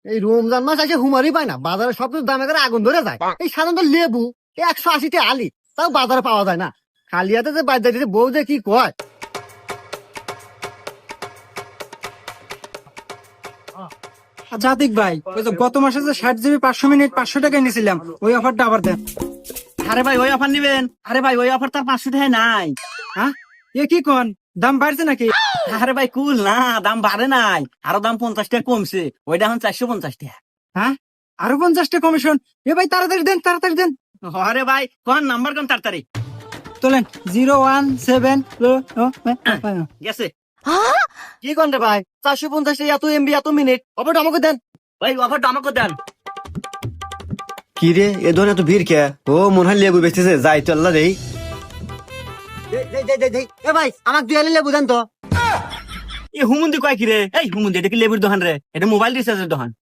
এই রমজান মাস আসে হুমারি পায় না, বাজারে সবকিছু দামে করে আগুন ধরে যায়। এই সাধারণত লেবু 180 আলি, তাও বাজারে পাওয়া যায় না। খালি হাতে যে বাজারে দিতে বউ যে কি কয়। আচ্ছা আতিক ভাই, ওই যে গত মাসে যে 60 GB 500 মিনিট 500 টাকায় নিয়েছিলাম, ওই অফারটা আবার দেন। আরে ভাই ওই অফার নিবেন? আরে ভাই ওই অফার তার 500 টাকা নাই। হ্যাঁ, এ কি কোন, দাম বাড়ছে নাকি? আরে ভাই কুল না, দাম বাড়ে নাই, আরো দাম 50 টাকা কমছে, ওইটা এখন 450 টাকা। হ্যাঁ, আরো 50টা কমিশন? এ ভাই তাড়াতাড়ি দেন, তাড়াতাড়ি দেন। আরে ভাই কোন নাম্বার কোন তাড়াতাড়ি তোলেন 017 গেছে। কি কন রে ভাই, 450 এত এমবি এত মিনিট, অপরটা আমাকে দেন। ভাই অফারটা আমাকে দেন। কি রে, এ ধরনের এত ভিড় কে? ও মনে হয় লেবু বেচতেছে, যাই তো আল্লাহ দেই। এ ভাই আমাকে 2 আলি লেবু দেন তো। এই হুমুন্দি কয় কি রে? এই হুমুন্দি এটা কি লেবুর দোকান রে? এটা মোবাইল রিচার্জের দোকান।